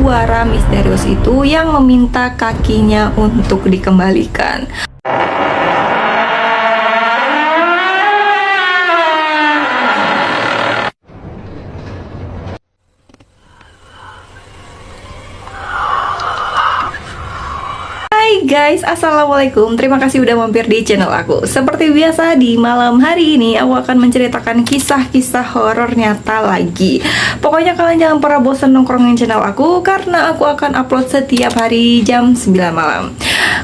suara misterius itu yang meminta kakinya untuk dikembalikan. Hai guys, assalamualaikum. Terima kasih udah mampir di channel aku. Seperti biasa, di malam hari ini aku akan menceritakan kisah-kisah horor nyata lagi. Pokoknya kalian jangan pernah bosan nongkrongin channel aku, karena aku akan upload setiap hari jam 9 malam.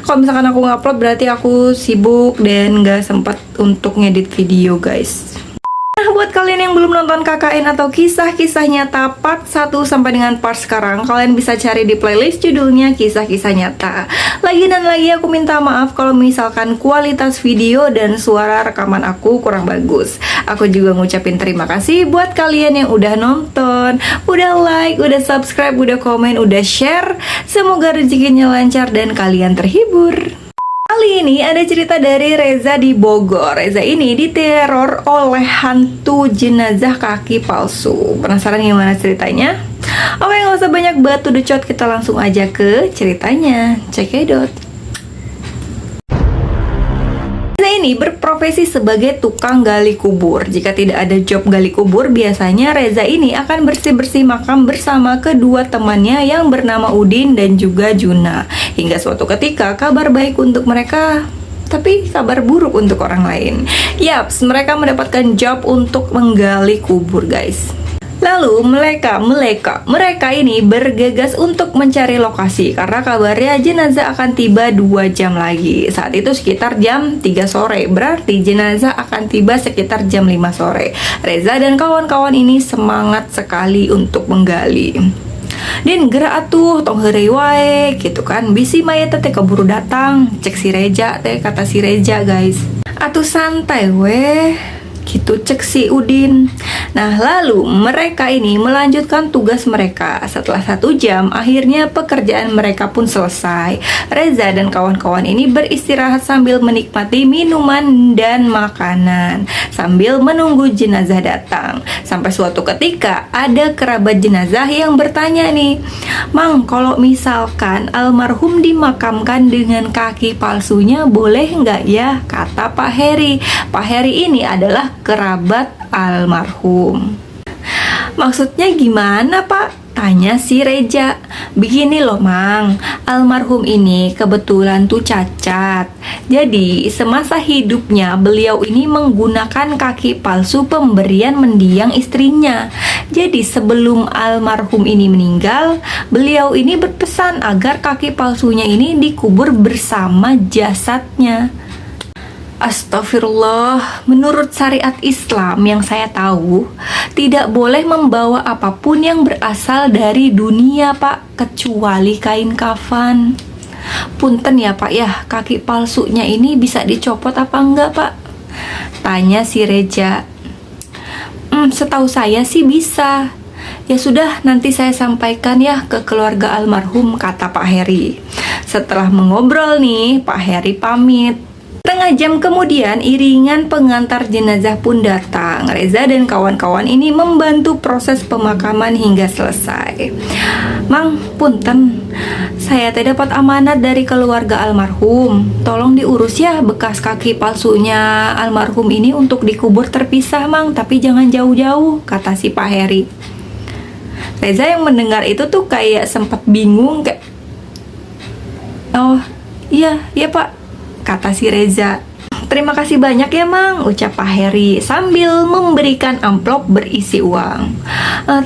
Kalau misalkan aku nge-upload berarti aku sibuk dan gak sempat untuk ngedit video guys. Buat kalian yang belum nonton KKN atau kisah-kisah nyata part 1 sampai dengan part sekarang, kalian bisa cari di playlist judulnya kisah-kisah nyata. Lagi dan lagi aku minta maaf kalau misalkan kualitas video dan suara rekaman aku kurang bagus. Aku juga ngucapin terima kasih buat kalian yang udah nonton, udah like, udah subscribe, udah komen, udah share. Semoga rezekinya lancar dan kalian terhibur. Kali ini ada cerita dari Reza di Bogor. Reza ini diteror oleh hantu jenazah kaki palsu. Penasaran gimana ceritanya? Oke, nggak usah banyak batu decot, kita langsung aja ke ceritanya. Cekidot. Reza ini berprofesi sebagai tukang gali kubur. Jika tidak ada job gali kubur, biasanya Reza ini akan bersih-bersih makam bersama kedua temannya yang bernama Udin dan juga Juna. Hingga suatu ketika kabar baik untuk mereka, tapi kabar buruk untuk orang lain. Yaps, mereka mendapatkan job untuk menggali kubur guys. Lalu mereka ini bergegas untuk mencari lokasi karena kabarnya jenazah akan tiba 2 jam lagi. Saat itu sekitar jam 3 sore, berarti jenazah akan tiba sekitar jam 5 sore. Reza dan kawan-kawan ini semangat sekali untuk menggali. Din gerak atuh tong heureuy wae gitu kan, bisi mayat teh keburu datang, cek si Reja teh, kata si Reja guys. Atuh santai weh gitu, cek si Udin. Nah, lalu mereka ini melanjutkan tugas mereka. Setelah 1 jam, akhirnya pekerjaan mereka pun selesai. Reza dan kawan-kawan ini beristirahat sambil menikmati minuman dan makanan sambil menunggu jenazah datang. Sampai suatu ketika ada kerabat jenazah yang bertanya nih, "Mang, kalau misalkan almarhum dimakamkan dengan kaki palsunya boleh nggak ya?" Kata Pak Heri. Pak Heri ini adalah kerabat almarhum. "Maksudnya gimana Pak?" tanya si Reja. "Begini loh Mang, almarhum ini kebetulan tuh cacat. Jadi semasa hidupnya beliau ini menggunakan kaki palsu pemberian mendiang istrinya. Jadi sebelum almarhum ini meninggal, beliau ini berpesan agar kaki palsunya ini dikubur bersama jasadnya." Astagfirullah, menurut syariat Islam yang saya tahu, tidak boleh membawa apapun yang berasal dari dunia Pak, kecuali kain kafan. Punten ya Pak ya, kaki palsunya ini bisa dicopot apa enggak Pak? Tanya si Reja. Setahu saya sih bisa. Ya sudah, nanti saya sampaikan ya ke keluarga almarhum, kata Pak Heri. Setelah mengobrol nih, Pak Heri pamit. Setengah jam kemudian, iringan pengantar jenazah pun datang. Reza dan kawan-kawan ini membantu proses pemakaman hingga selesai. "Mang, punten, saya teh dapat amanat dari keluarga almarhum. Tolong diurus ya bekas kaki palsunya almarhum ini untuk dikubur terpisah Mang, tapi jangan jauh-jauh," kata si Pak Heri. Reza yang mendengar itu tuh kayak sempat bingung, kayak, "Oh iya Pak," kata si Reza. "Terima kasih banyak ya Mang," ucap Pak Heri sambil memberikan amplop berisi uang.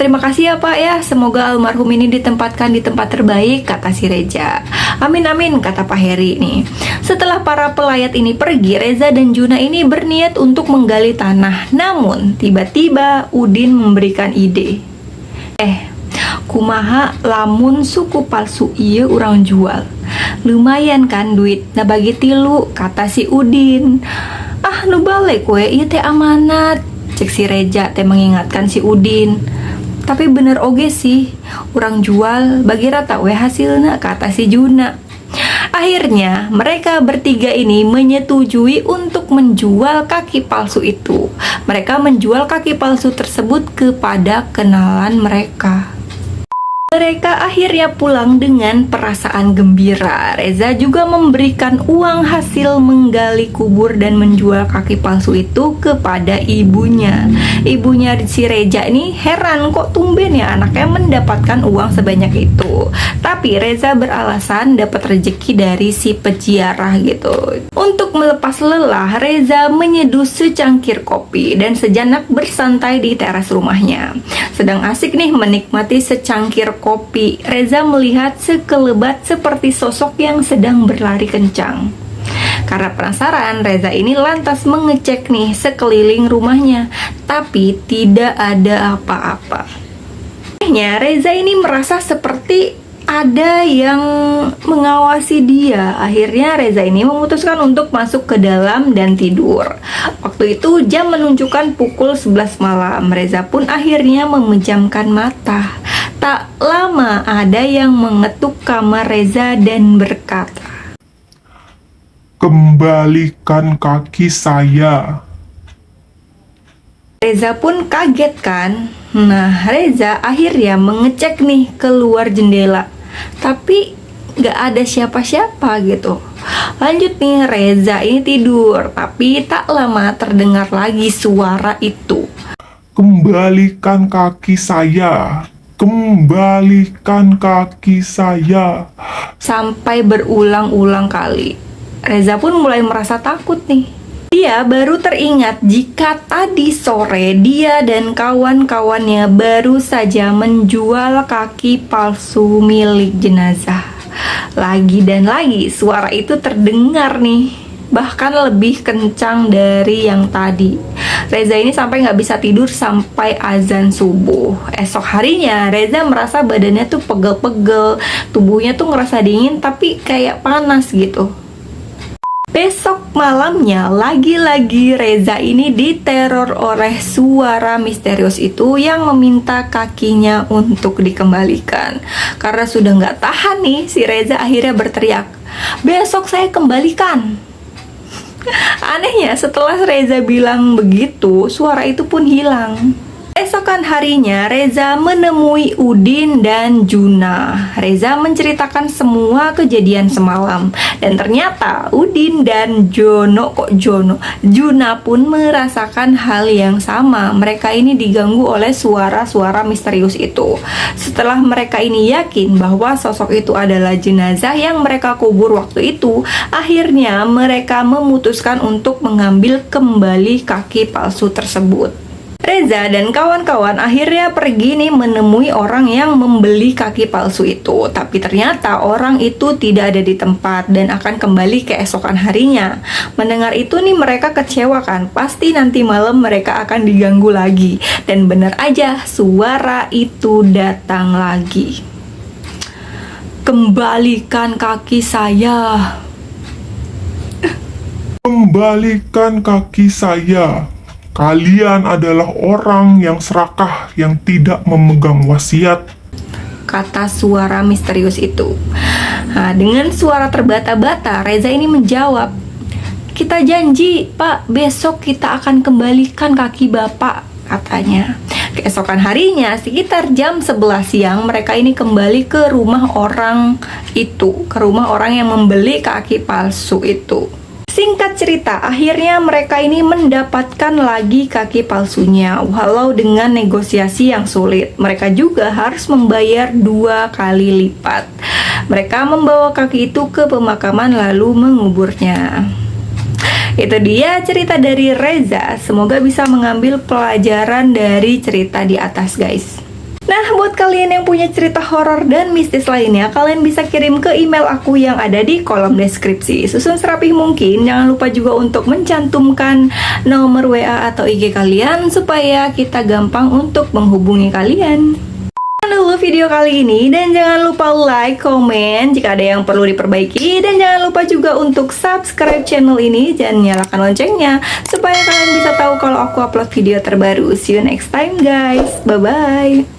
"Terima kasih ya Pak ya, semoga almarhum ini ditempatkan di tempat terbaik," kata si Reza. "Amin amin," kata Pak Heri nih. Setelah para pelayat ini pergi, Reza dan Juna ini berniat untuk menggali tanah. Namun tiba-tiba Udin memberikan ide. Kumaha lamun suku palsu ieu urang jual? Lumayan kan duit, nah bagi 3, kata si Udin. "Ah, nu balik we, ieu teh amanat," cek si Reja teh mengingatkan si Udin. "Tapi bener oge sih, urang jual bagi rata we hasilna," kata si Juna. Akhirnya mereka bertiga ini menyetujui untuk menjual kaki palsu itu. Mereka menjual kaki palsu tersebut kepada kenalan mereka. Mereka akhirnya pulang dengan perasaan gembira. Reza juga memberikan uang hasil menggali kubur dan menjual kaki palsu itu kepada ibunya. Ibunya si Reza ini heran, kok tumben ya anaknya mendapatkan uang sebanyak itu. Tapi Reza beralasan dapat rezeki dari si peziarah gitu. Untuk melepas lelah, Reza menyeduh secangkir kopi dan sejenak bersantai di teras rumahnya. Sedang asik nih menikmati secangkir kopi, Reza melihat sekelebat seperti sosok yang sedang berlari kencang. Karena penasaran, Reza ini lantas mengecek nih sekeliling rumahnya, tapi tidak ada apa-apa. Akhirnya Reza ini merasa seperti ada yang mengawasi dia. Akhirnya Reza ini memutuskan untuk masuk ke dalam dan tidur. Waktu itu jam menunjukkan pukul 11 malam. Reza pun akhirnya memejamkan mata. Tak lama ada yang mengetuk kamar Reza dan berkata, "Kembalikan kaki saya." Reza pun kaget kan. Nah, Reza akhirnya mengecek nih keluar jendela, tapi gak ada siapa-siapa gitu. Lanjut nih, Reza ini tidur, tapi tak lama terdengar lagi suara itu. "Kembalikan kaki saya. Kembalikan kaki saya." Sampai berulang-ulang kali. Reza pun mulai merasa takut nih. Dia baru teringat jika tadi sore dia dan kawan-kawannya baru saja menjual kaki palsu milik jenazah. Lagi dan lagi suara itu terdengar nih, bahkan lebih kencang dari yang tadi. Reza ini sampai nggak bisa tidur sampai azan subuh. Esok harinya Reza merasa badannya tuh pegel-pegel, tubuhnya tuh ngerasa dingin tapi kayak panas gitu. Besok malamnya lagi-lagi Reza ini diteror oleh suara misterius itu yang meminta kakinya untuk dikembalikan. Karena sudah nggak tahan nih, si Reza akhirnya berteriak, "Besok saya kembalikan." Anehnya setelah Reza bilang begitu, suara itu pun hilang. Esokan harinya Reza menemui Udin dan Juna. Reza menceritakan semua kejadian semalam, dan ternyata Udin dan Juna pun merasakan hal yang sama. Mereka ini diganggu oleh suara-suara misterius itu. Setelah mereka ini yakin bahwa sosok itu adalah jenazah yang mereka kubur waktu itu, akhirnya mereka memutuskan untuk mengambil kembali kaki palsu tersebut. Reza dan kawan-kawan akhirnya pergi nih menemui orang yang membeli kaki palsu itu. Tapi ternyata orang itu tidak ada di tempat dan akan kembali keesokan harinya. Mendengar itu nih mereka kecewa kan, pasti nanti malam mereka akan diganggu lagi. Dan benar aja, suara itu datang lagi. "Kembalikan kaki saya. Kembalikan kaki saya. Kalian adalah orang yang serakah yang tidak memegang wasiat," kata suara misterius itu. Nah, dengan suara terbata-bata, Reza ini menjawab, "Kita janji, Pak, besok kita akan kembalikan kaki Bapak," katanya. Keesokan harinya, sekitar jam 11 siang, mereka ini kembali ke rumah orang itu, ke rumah orang yang membeli kaki palsu itu. Singkat cerita, akhirnya mereka ini mendapatkan lagi kaki palsunya. Walau dengan negosiasi yang sulit, mereka juga harus membayar 2 kali lipat. Mereka membawa kaki itu ke pemakaman lalu menguburnya. Itu dia cerita dari Reza. Semoga bisa mengambil pelajaran dari cerita di atas, guys. Nah, buat kalian yang punya cerita horor dan mistis lainnya, kalian bisa kirim ke email aku yang ada di kolom deskripsi. Susun serapih mungkin, jangan lupa juga untuk mencantumkan nomor WA atau IG kalian supaya kita gampang untuk menghubungi kalian. Dulu video kali ini, dan jangan lupa like, komen jika ada yang perlu diperbaiki, dan jangan lupa juga untuk subscribe channel ini dan nyalakan loncengnya supaya kalian bisa tahu kalau aku upload video terbaru. See you next time, guys. Bye bye.